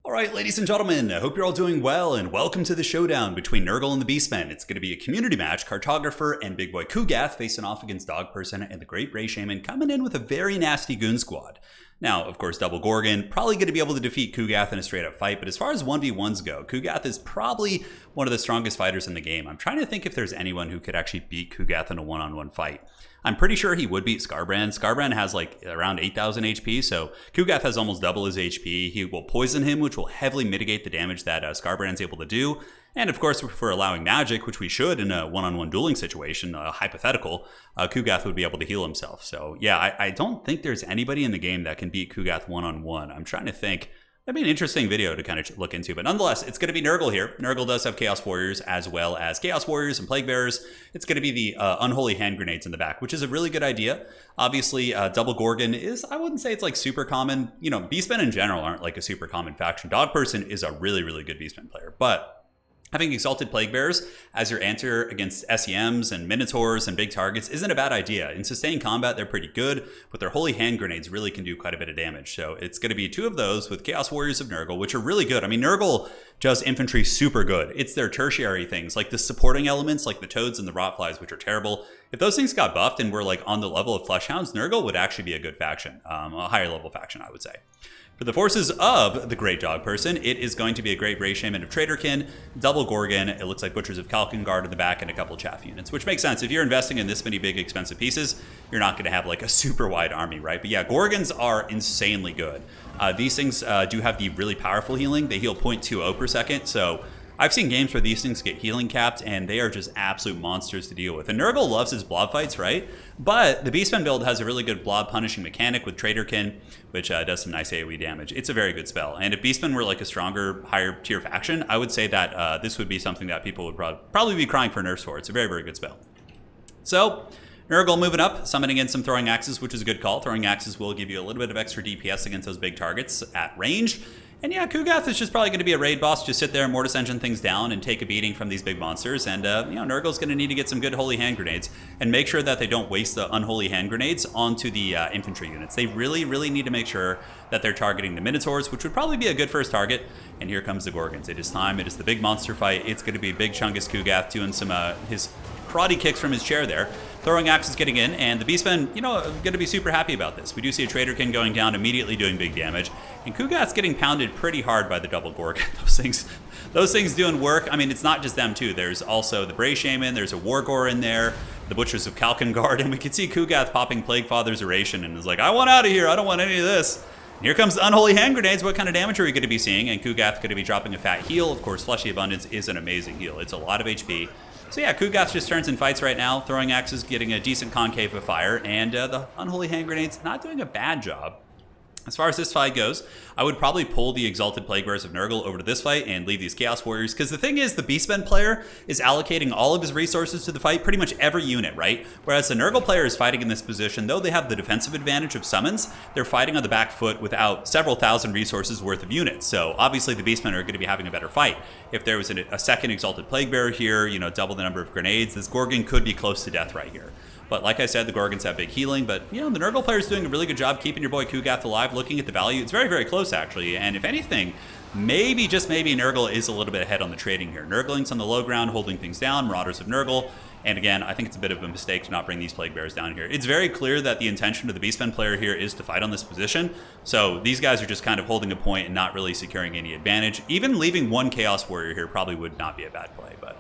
Alright, ladies and gentlemen, I hope you're all doing well, and welcome to the showdown between Nurgle and the Beastmen. It's going to be a community match, Cartographer and Big Boy Kugath facing off against Dog Person and the Great Ray Shaman, coming in with a very nasty goon squad. Now, of course, Double Gorgon, probably going to be able to defeat Kugath in a straight-up fight, but as far as 1v1s go, Kugath is probably one of the strongest fighters in the game. I'm trying to think if there's anyone who could actually beat Kugath in a one-on-one fight. I'm pretty sure he would beat Skarbrand. Skarbrand has like around 8,000 HP, so Kugath has almost double his HP. He will poison him, which will heavily mitigate the damage that Skarbrand's able to do. And of course, if we're allowing magic, which we should in a one-on-one dueling situation, hypothetical, Kugath would be able to heal himself. So yeah, I don't think there's anybody in the game that can beat Kugath one-on-one. I'm trying to think. That'd be an interesting video to kind of look into, but nonetheless, it's going to be Nurgle here. Nurgle does have Chaos Warriors as well as Chaos Warriors and Plague Bearers. It's going to be the Unholy Hand Grenades in the back, which is a really good idea. Obviously, Double Gorgon is, I wouldn't say it's like super common. You know, Beastmen in general aren't like a super common faction. Dog Person is a really, really good Beastmen player, but having Exalted Plague Bearers as your answer against SEMs and Minotaurs and big targets isn't a bad idea. In sustained combat, they're pretty good, but their Holy Hand Grenades really can do quite a bit of damage. So it's going to be two of those with Chaos Warriors of Nurgle, which are really good. I mean, Nurgle does infantry super good. It's their tertiary things, like the supporting elements, like the Toads and the Rotflies, which are terrible. If those things got buffed and were like on the level of Fleshhounds, Nurgle would actually be a good faction, a higher level faction, I would say. For the forces of the Great Dog Person, it is going to be a Great Ray Shaman of Traitorkin, Double Gorgon, it looks like Butchers of Kalkengard in the back, and a couple chaff units, which makes sense. If you're investing in this many big expensive pieces, you're not going to have like a super wide army, right? But yeah, Gorgons are insanely good. These things do have the really powerful healing. They heal 0.20 per second, so I've seen games where these things get healing capped, and they are just absolute monsters to deal with. And Nurgle loves his blob fights, right? But the Beastman build has a really good blob punishing mechanic with Traitorkin, which does some nice AoE damage. It's a very good spell. And if Beastmen were like a stronger, higher tier faction, I would say that this would be something that people would probably be crying for nerfs for. It's a very, very good spell. So Nurgle moving up, summoning in some Throwing Axes, which is a good call. Throwing Axes will give you a little bit of extra DPS against those big targets at range. And yeah, Kugath is just probably going to be a raid boss, just sit there and Mortis Engine things down and take a beating from these big monsters. And, you know, Nurgle's going to need to get some good Holy Hand Grenades and make sure that they don't waste the Unholy Hand Grenades onto the infantry units. They really, really need to make sure that they're targeting the Minotaurs, which would probably be a good first target. And here comes the Gorgons. It is time. It is the big monster fight. It's going to be Big Chungus Kugath doing some his karate kicks from his chair there. Throwing Axes getting in, and the Beastmen, you know, going to be super happy about this. We do see a Traitorkin going down, immediately doing big damage, and Kugath's getting pounded pretty hard by the Double Gorgon. Those things doing work. I mean, it's not just them too. There's also the Bray Shaman, there's a Wargore in there, the Butchers of Kalkengard, and we can see Kugath popping Plague Father's Oration and is like, I want out of here, I don't want any of this. And here comes the Unholy Hand Grenades. What kind of damage are we going to be seeing? And Kugath going to be dropping a fat heal. Of course, Fleshy Abundance is an amazing heal. It's a lot of HP. So yeah, Kugath just turns in fights right now. Throwing Axes getting a decent concave of fire, and the Unholy Hand Grenades not doing a bad job. As far as this fight goes, I would probably pull the Exalted Plague Bearers of Nurgle over to this fight and leave these Chaos Warriors, because the thing is, the Beastmen player is allocating all of his resources to the fight, pretty much every unit, right? Whereas the Nurgle player is fighting in this position, though they have the defensive advantage of summons, they're fighting on the back foot without several thousand resources worth of units. So obviously the Beastmen are going to be having a better fight. If there was a second Exalted Plague Bearer here, you know, double the number of grenades, this Gorgon could be close to death right here. But like I said, the Gorgons have big healing, but you know, the Nurgle player is doing a really good job keeping your boy Kugath alive. Looking at the value, it's very, very close actually. And if anything, maybe, just maybe, Nurgle is a little bit ahead on the trading here. Nurgling's on the low ground, holding things down, Marauders of Nurgle. And again, I think it's a bit of a mistake to not bring these Plague Bears down here. It's very clear that the intention of the Beastmen player here is to fight on this position. So these guys are just kind of holding a point and not really securing any advantage. Even leaving one Chaos Warrior here probably would not be a bad play, but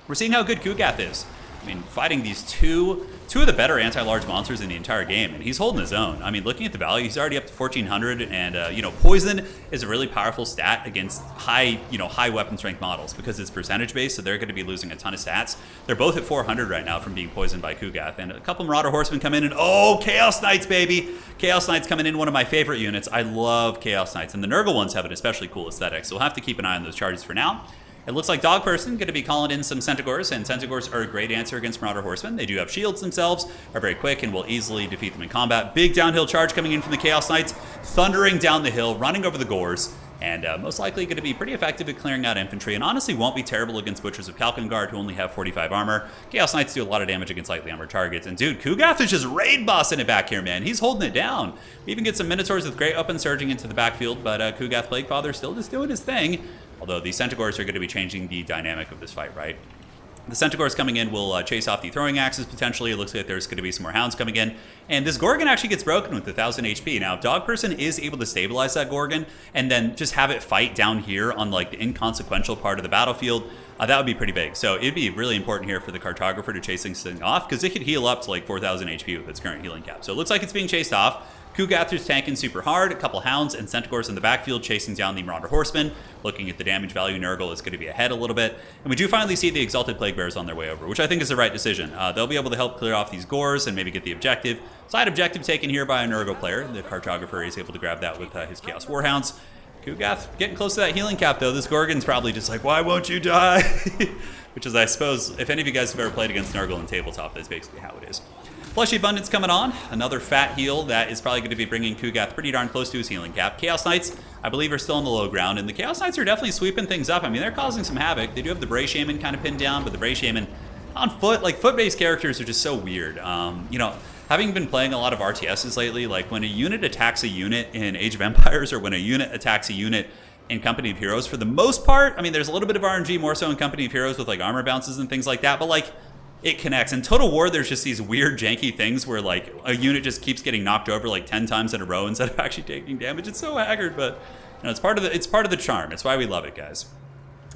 we're seeing how good Kugath is. I mean, fighting these two of the better anti-large monsters in the entire game, and he's holding his own. I mean, looking at the value, he's already up to 1400, and you know, poison is a really powerful stat against high weapon strength models because it's percentage based, so they're going to be losing a ton of stats. They're both at 400 right now from being poisoned by Kugath, and a couple Marauder Horsemen come in, and oh, Chaos Knights, baby! Chaos Knights coming in, one of my favorite units. I love Chaos Knights, and the Nurgle ones have an especially cool aesthetic, so we'll have to keep an eye on those charges for now. It looks like Dog Person going to be calling in some Centaurs, and Centaurs are a great answer against Marauder Horsemen. They do have shields themselves, are very quick, and will easily defeat them in combat. Big downhill charge coming in from the Chaos Knights, thundering down the hill, running over the Gores. and most likely going to be pretty effective at clearing out infantry, and honestly won't be terrible against Butchers of Kalkengard, who only have 45 armor. Chaos Knights do a lot of damage against lightly armored targets, and dude, Kugath is just raid bossing it back here, man. He's holding it down. We even get some Minotaurs with Great Open surging into the backfield, but Kugath Plaguefather still just doing his thing, although the Centaurs are going to be changing the dynamic of this fight, right? The Centaurs coming in will chase off the throwing axes potentially. It looks like there's going to be some more hounds coming in. And this Gorgon actually gets broken with 1,000 HP. Now, if Dog Person is able to stabilize that Gorgon and then just have it fight down here on like the inconsequential part of the battlefield, that would be pretty big. So it'd be really important here for the Cartographer to chase this thing off, because it could heal up to like 4,000 HP with its current healing cap. So it looks like it's being chased off. Kugath is tanking super hard, a couple hounds and Centaurs in the backfield chasing down the Marauder Horsemen. Looking at the damage value, Nurgle is going to be ahead a little bit. And we do finally see the Exalted Plague Bearers on their way over, which I think is the right decision. They'll be able to help clear off these gores and maybe get the objective. Side objective taken here by a Nurgle player. The Cartographer is able to grab that with his Chaos Warhounds. Kugath getting close to that healing cap, though. This Gorgon's probably just like, why won't you die? Which is, I suppose, if any of you guys have ever played against Nurgle in tabletop, that's basically how it is. Fleshy Abundance coming on. Another fat heal that is probably going to be bringing Kugath pretty darn close to his healing cap. Chaos Knights, I believe, are still on the low ground, and the Chaos Knights are definitely sweeping things up. I mean, they're causing some havoc. They do have the Bray Shaman kind of pinned down, but the Bray Shaman on foot, like foot-based characters are just so weird. You know, having been playing a lot of RTSs lately, like when a unit attacks a unit in Age of Empires or when a unit attacks a unit in Company of Heroes, for the most part, I mean, there's a little bit of RNG more so in Company of Heroes with like armor bounces and things like that, but like, it connects. In Total War, there's just these weird janky things where like a unit just keeps getting knocked over like 10 times in a row instead of actually taking damage. It's so haggard, but you know, it's part of the charm. It's why we love it, guys.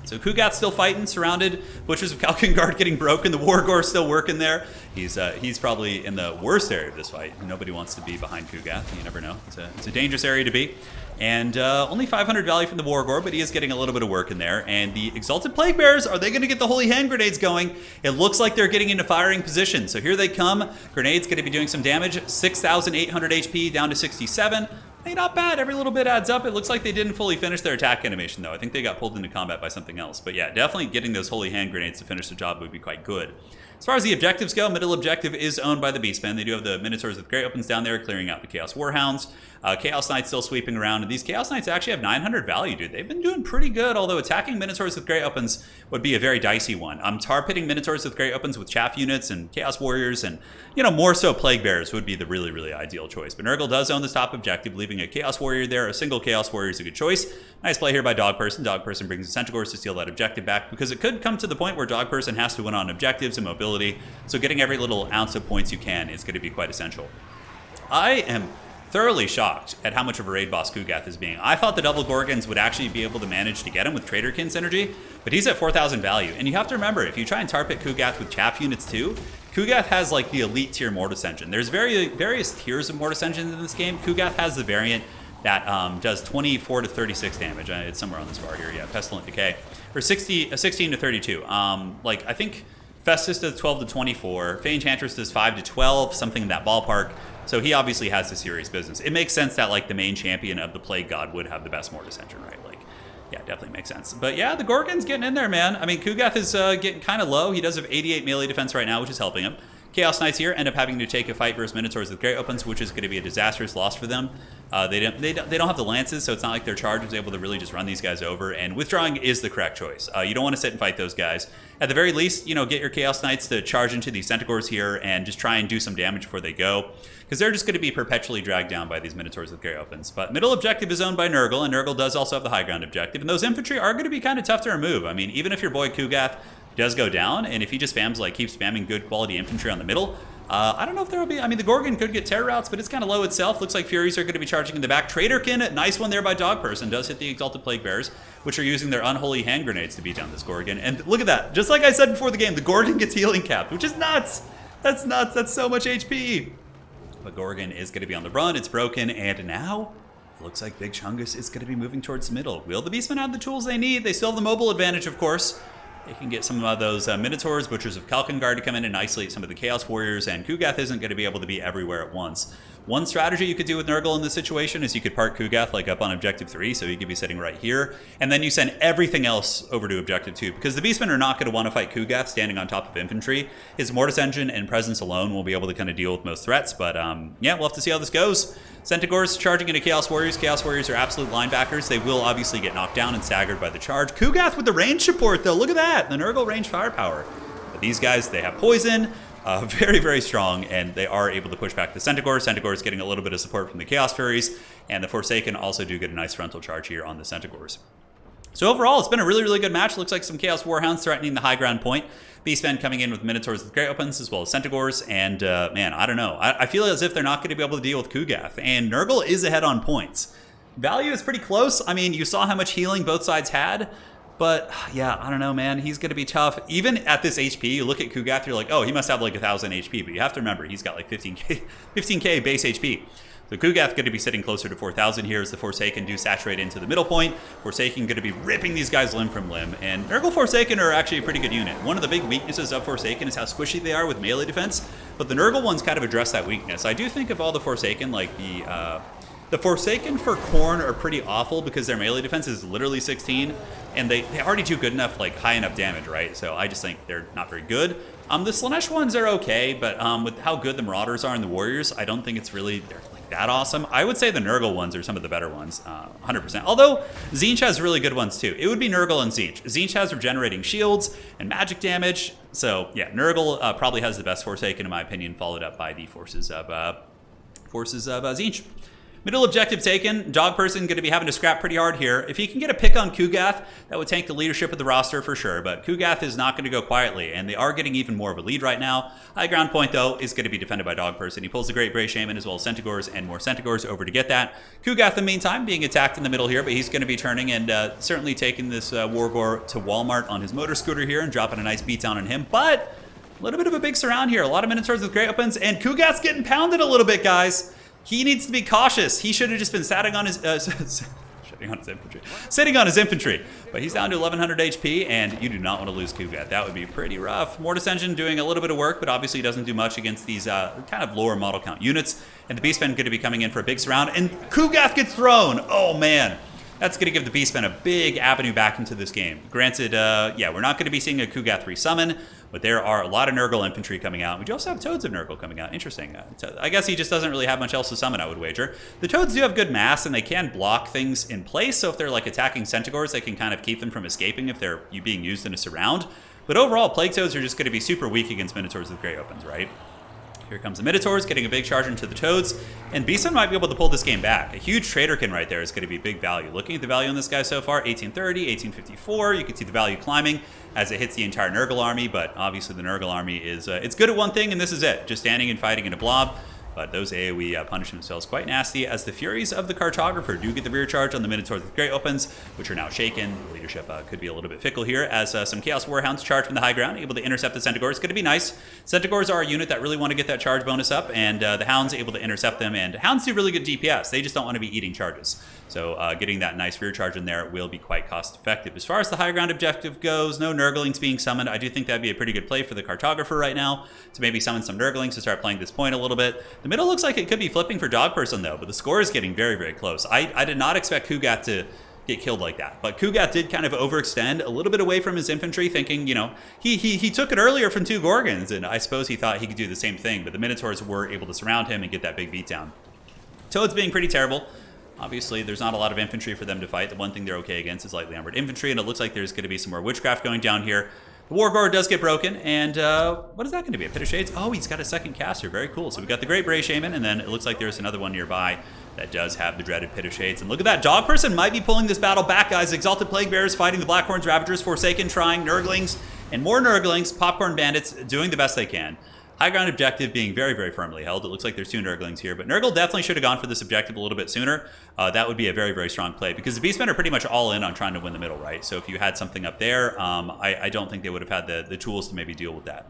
So Kugath's still fighting, surrounded. Butchers of Kalkengard getting broken. The Wargore's still working there. He's probably in the worst area of this fight. Nobody wants to be behind Kugath. You never know. It's a dangerous area to be. And only 500 value from the Wargore, but he is getting a little bit of work in there. And the Exalted Plague Bearers, are they going to get the Holy Hand Grenades going? It looks like they're getting into firing position. So here they come. Grenades going to be doing some damage. 6,800 HP down to 67. Hey, not bad. Every little bit adds up. It looks like they didn't fully finish their attack animation, though. I think they got pulled into combat by something else. But yeah, definitely getting those Holy Hand Grenades to finish the job would be quite good. As far as the objectives go, middle objective is owned by the Beastmen. They do have the Minotaurs with Great Opens down there, clearing out the Chaos Warhounds. Chaos Knights still sweeping around, and these Chaos Knights actually have 900 value, dude. They've been doing pretty good, although attacking Minotaurs with Great Opens would be a very dicey one. Tar pitting Minotaurs with Great Opens with Chaff units and Chaos Warriors and, you know, more so Plague Bearers would be the really, really ideal choice. But Nurgle does own this top objective, leaving a Chaos Warrior there. A single Chaos Warrior is a good choice. Nice play here by Dog Person. Dog Person brings the Centaurs to steal that objective back, because it could come to the point where Dog Person has to win on objectives and mobility, so getting every little ounce of points you can is going to be quite essential. I am thoroughly shocked at how much of a raid boss Kugath is being. I thought the double Gorgons would actually be able to manage to get him with Traderkin synergy, but he's at 4,000 value. And you have to remember, if you try and tar pit Kugath with Chaff units too, Kugath has like the elite tier Mortis Engine. There's various tiers of Mortis Engines in this game. Kugath has the variant that does 24 to 36 damage. It's somewhere on this bar here. Yeah, Pestilent Decay. Or 16 to 32. Like, I think Festus does 12 to 24. Fey Enchantress does 5 to 12, something in that ballpark. So he obviously has a serious business. It makes sense that like the main champion of the Plague God would have the best Mortis Engine, right? Like, yeah, definitely makes sense. But yeah, the Gorgon's getting in there, man. I mean, Kugath is getting kind of low. He does have 88 melee defense right now, which is helping him. Chaos Knights here end up having to take a fight versus Minotaurs with Great Opens, which is going to be a disastrous loss for them. They don't have the lances, so it's not like their charge is able to really just run these guys over. And withdrawing is the correct choice. You don't want to sit and fight those guys. At the very least, you know, get your Chaos Knights to charge into these Centaurs here and just try and do some damage before they go, because they're just going to be perpetually dragged down by these Minotaurs with Great Opens. But middle objective is owned by Nurgle, and Nurgle does also have the high ground objective. And those infantry are going to be kind of tough to remove. I mean, even if your boy Kugath does go down, and if he just spams, like, keeps spamming good quality infantry on the middle, I don't know if there will be, I mean, the Gorgon could get terror routes, but it's kind of low itself. Looks like Furies are going to be charging in the back. Traderkin, nice one there by Dog Person, does hit the Exalted Plague Bearers, which are using their unholy hand grenades to beat down this Gorgon. And look at that. Just like I said before the game, the Gorgon gets healing capped, which is nuts. That's nuts. That's so much HP. But Gorgon is going to be on the run. It's broken. And now it looks like Big Chungus is going to be moving towards the middle. Will the Beastmen have the tools they need? They still have the mobile advantage, of course. They can get some of those Minotaurs, Butchers of Kalkengard to come in and isolate some of the Chaos Warriors, and Kugath isn't going to be able to be everywhere at once. One strategy you could do with Nurgle in this situation is you could park Kugath like up on objective 3, so he could be sitting right here, and then you send everything else over to objective 2, because the Beastmen are not going to want to fight Kugath standing on top of infantry. His Mortis Engine and presence alone will be able to kind of deal with most threats, but yeah, we'll have to see how this goes. Centaurs charging into Chaos Warriors. Chaos Warriors are absolute linebackers. They will obviously get knocked down and staggered by the charge. Kugath with the range support, though. Look at that. The Nurgle range firepower. But these guys, they have poison. Very, very strong, and they are able to push back the Centaurs. Centaurs getting a little bit of support from the Chaos Furies, and the Forsaken also do get a nice frontal charge here on the Centaurs. So overall, it's been a really, really good match. Looks like some Chaos Warhounds threatening the high ground point. Beastmen coming in with Minotaurs with Great Weapons, as well as Centaurs, and man, I don't know. I feel as if they're not going to be able to deal with Kugath, and Nurgle is ahead on points. Value is pretty close. I mean, you saw how much healing both sides had. But yeah, I don't know, man. He's going to be tough. Even at this HP, you look at Kugath, you're like, oh, he must have like 1,000 HP. But you have to remember, he's got like 15k base HP. So Kugath going to be sitting closer to 4,000 here as the Forsaken do saturate into the middle point. Forsaken going to be ripping these guys limb from limb. And Nurgle Forsaken are actually a pretty good unit. One of the big weaknesses of Forsaken is how squishy they are with melee defense. But the Nurgle ones kind of address that weakness. I do think of all the Forsaken, like the Forsaken for Khorne are pretty awful because their melee defense is literally 16, and they already do good enough, like high enough damage, right? So I just think they're not very good. The Slaanesh ones are okay, but with how good the Marauders are and the Warriors, I don't think it's really they're like that awesome. I would say the Nurgle ones are some of the better ones, 100%. Although Tzeentch has really good ones too. It would be Nurgle and Tzeentch. Tzeentch has regenerating shields and magic damage, so yeah, Nurgle probably has the best Forsaken in my opinion, followed up by the forces of Tzeentch. Middle objective taken. Dog Person going to be having to scrap pretty hard here. If he can get a pick on Kugath, that would tank the leadership of the roster for sure. But Kugath is not going to go quietly, and they are getting even more of a lead right now. High ground point, though, is going to be defended by Dog Person. He pulls the Great Bray Shaman as well as Centaurs and more Centaurs over to get that. Kugath, in the meantime, being attacked in the middle here, but he's going to be turning and certainly taking this Wargore to Walmart on his motor scooter here and dropping a nice beatdown on him. But a little bit of a big surround here. A lot of Minotaurs with Great Weapons, and Kugath's getting pounded a little bit, guys. He needs to be cautious. He should have just been sitting on his infantry. But he's down to 1,100 HP, and you do not want to lose Kugath. That would be pretty rough. Mortis Engine doing a little bit of work, but obviously doesn't do much against these kind of lower model count units. And the Beastmen going to be coming in for a big surround, and Kugath gets thrown. Oh, man. That's going to give the Beastmen a big avenue back into this game. Granted, yeah, we're not going to be seeing a Kugath resummon, but there are a lot of Nurgle infantry coming out. We do also have Toads of Nurgle coming out. Interesting. I guess he just doesn't really have much else to summon, I would wager. The Toads do have good mass, and they can block things in place, so if they're like attacking Centaurs, they can kind of keep them from escaping if they're being used in a surround. But overall, Plague Toads are just going to be super weak against Minotaurs with Great Opens, right? Here comes the Minotaurs, getting a big charge into the Toads, and Beastmen might be able to pull this game back. A huge Traderkin right there is going to be big value. Looking at the value on this guy so far, 1830, 1854, you can see the value climbing as it hits the entire Nurgle army, but obviously the Nurgle army is it's good at one thing, and this is it, just standing and fighting in a blob. But those AoE punish themselves quite nasty as the Furies of the Cartographer do get the rear charge on the Minotaurs with Great Opens, which are now shaken. The leadership could be a little bit fickle here as some Chaos Warhounds charge from the high ground, able to intercept the Centaurs. It's going to be nice. Centaurs are a unit that really want to get that charge bonus up, and the Hounds able to intercept them, and Hounds do really good DPS. They just don't want to be eating charges. So getting that nice rear charge in there will be quite cost effective. As far as the high ground objective goes, no Nurglings being summoned. I do think that'd be a pretty good play for the Cartographer right now to maybe summon some Nurglings to start playing this point a little bit. The middle looks like it could be flipping for Dog Person though, but the score is getting very, very close. I did not expect Kugath to get killed like that, but Kugath did kind of overextend a little bit away from his infantry, thinking, you know, he took it earlier from 2 Gorgons, and I suppose he thought he could do the same thing, but the Minotaurs were able to surround him and get that big beatdown. Toads being pretty terrible. Obviously, there's not a lot of infantry for them to fight. The one thing they're okay against is lightly armored infantry, and it looks like there's going to be some more witchcraft going down here. The Wargore does get broken, and what is that going to be? A Pit of Shades? Oh, he's got a second caster. Very cool. So we got the Great Bray Shaman, and then it looks like there's another one nearby that does have the dreaded Pit of Shades. And look at that. Dog Person might be pulling this battle back, guys. Exalted Plague Bearers fighting the Blackhorns, Ravagers, Forsaken, trying Nurglings, and more Nurglings, Popcorn Bandits doing the best they can. High ground objective being very, very firmly held. It looks like there's 2 Nurglings here, but Nurgle definitely should have gone for this objective a little bit sooner. That would be a very, very strong play because the Beastmen are pretty much all in on trying to win the middle, right? So if you had something up there, I don't think they would have had the tools to maybe deal with that.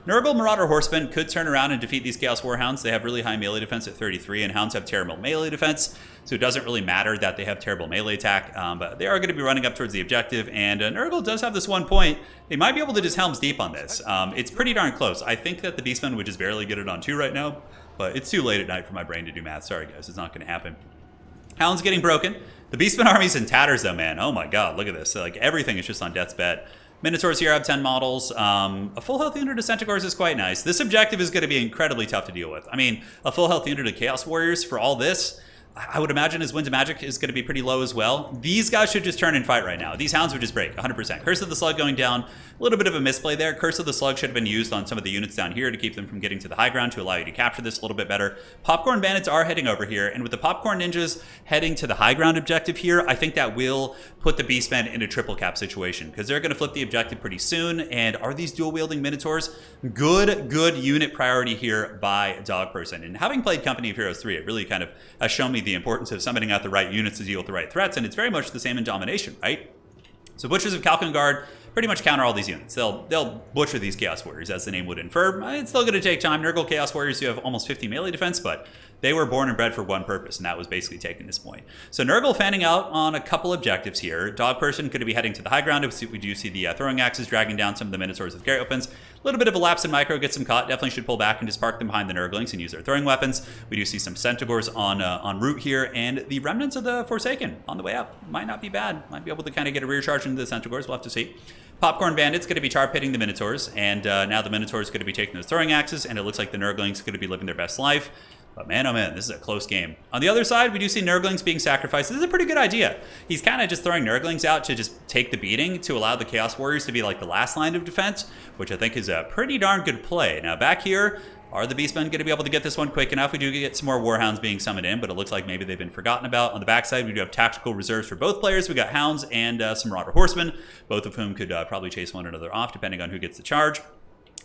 Nurgle Marauder Horsemen could turn around and defeat these Chaos Warhounds. They have really high melee defense at 33, and Hounds have terrible melee defense, so it doesn't really matter that they have terrible melee attack, but they are going to be running up towards the objective, and Nurgle does have this 1 point. They might be able to just Helm's Deep on this. It's pretty darn close. I think that the Beastmen would just barely get it on 2 right now, but it's too late at night for my brain to do math. Sorry, guys. It's not going to happen. Hound's getting broken. The Beastmen army's in tatters, though, man. Oh, my God. Look at this. Like, everything is just on death's bed. Minotaurs here have 10 models. A full health unit of Centaurs is quite nice. This objective is going to be incredibly tough to deal with. I mean, a full health unit of Chaos Warriors for all this, I would imagine his Winds of Magic is going to be pretty low as well. These guys should just turn and fight right now. These Hounds would just break, 100%. Curse of the Slug going down. A little bit of a misplay there. Curse of the Slug should have been used on some of the units down here to keep them from getting to the high ground to allow you to capture this a little bit better. Popcorn Bandits are heading over here, and with the Popcorn Ninjas heading to the high ground objective here, I think that will put the Beastmen in a triple cap situation, because they're going to flip the objective pretty soon. And are these dual-wielding Minotaurs? Good unit priority here by Dog Person. And having played Company of Heroes 3, it really kind of has shown me the importance of summoning out the right units to deal with the right threats, and it's very much the same in Domination, right? So Butchers of Kalkengard pretty much counter all these units. They'll butcher these Chaos Warriors, as the name would infer. It's still going to take time. Nurgle Chaos Warriors do have almost 50 melee defense, but they were born and bred for one purpose, and that was basically taking this point. So Nurgle fanning out on a couple objectives here. Dog Person could be heading to the high ground. We do see the throwing axes dragging down some of the Minotaurs with Gary opens. A little bit of a lapse in micro, gets them caught. Definitely should pull back and just park them behind the Nurglings and use their throwing weapons. We do see some Centaurs on route here, and the remnants of the Forsaken on the way up. Might not be bad. Might be able to kind of get a rear charge into the Centaurs. We'll have to see. Popcorn Bandits going to be char pitting the Minotaurs, and now the Minotaurs going to be taking those throwing axes, and it looks like the Nurglings going to be living their best life. But man, oh man, this is a close game. On the other side, we do see Nurglings being sacrificed. This is a pretty good idea. He's kind of just throwing Nurglings out to just take the beating to allow the Chaos Warriors to be like the last line of defense, which I think is a pretty darn good play. Now back here, are the Beastmen going to be able to get this one quick enough? We do get some more Warhounds being summoned in, but it looks like maybe they've been forgotten about. On the backside, we do have tactical reserves for both players. We got Hounds and some Marauder Horsemen, both of whom could probably chase one another off, depending on who gets the charge.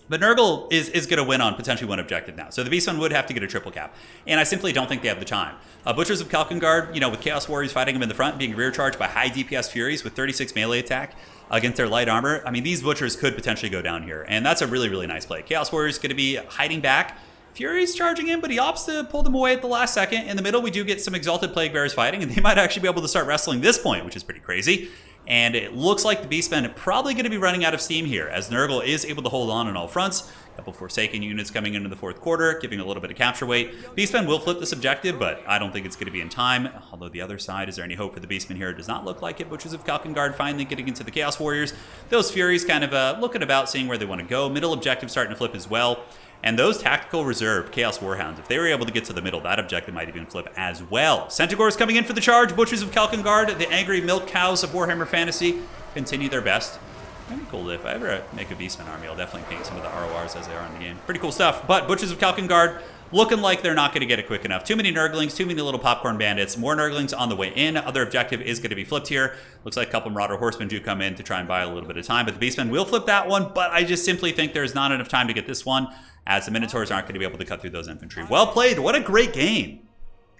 But Nurgle is going to win on potentially one objective now. So the Beastmen would have to get a triple cap. And I simply don't think they have the time. Butchers of Kalkengard, with Chaos Warriors fighting them in the front, being rear charged by high DPS Furies with 36 melee attack against their light armor. I mean, these Butchers could potentially go down here. And that's a really, really nice play. Chaos Warriors going to be hiding back. Fury's charging in, but he opts to pull them away at the last second. In the middle, we do get some Exalted Plague Bearers fighting, and they might actually be able to start wrestling this point, which is pretty crazy. And it looks like the Beastmen are probably going to be running out of steam here, as Nurgle is able to hold on all fronts. A couple Forsaken units coming into the fourth quarter, giving a little bit of capture weight. Beastmen will flip this objective, but I don't think it's going to be in time. Although the other side, is there any hope for the Beastmen here? It does not look like it. Butchers of Kalkengard finally getting into the Chaos Warriors. Those Furies kind of looking about, seeing where they want to go. Middle objective starting to flip as well. And those tactical reserve Chaos Warhounds, if they were able to get to the middle, that objective might even flip as well. Centaurs coming in for the charge. Butchers of Kalkengard, the angry milk cows of Warhammer Fantasy, continue their best. Pretty cool. If I ever make a Beastman army, I'll definitely paint some of the RORs as they are in the game. Pretty cool stuff. But Butchers of Kalkengard looking like they're not going to get it quick enough. Too many Nurglings, too many little Popcorn Bandits. More Nurglings on the way in. Other objective is going to be flipped here. Looks like a couple Marauder Horsemen do come in to try and buy a little bit of time. But the Beastmen will flip that one. But I just simply think there's not enough time to get this one, as the Minotaurs aren't going to be able to cut through those infantry. Well played. What a great game.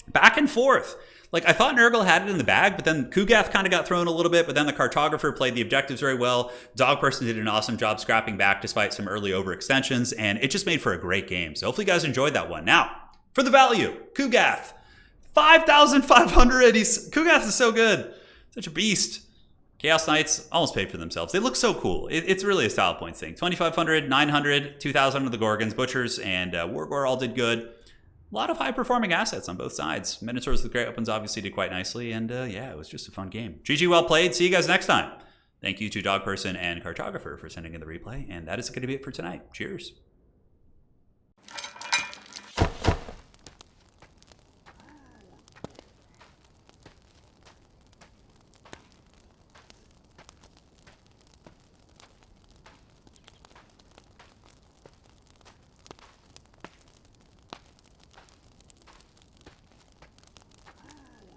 Back and forth. Like, I thought Nurgle had it in the bag, but then Kugath kind of got thrown a little bit, but then the Cartographer played the objectives very well. Dog Person did an awesome job scrapping back despite some early overextensions, and it just made for a great game. So hopefully you guys enjoyed that one. Now, for the value, Kugath. 5,500. Kugath is so good. Such a beast. Chaos Knights almost paid for themselves. They look so cool. It's really a style points thing. 2,500, 900, 2,000 of the Gorgons, Butchers, and Wargor all did good. A lot of high-performing assets on both sides. Minotaurs with Great Opens obviously did quite nicely, and yeah, it was just a fun game. GG, well played. See you guys next time. Thank you to Dog Person and Cartographer for sending in the replay, and that is going to be it for tonight. Cheers.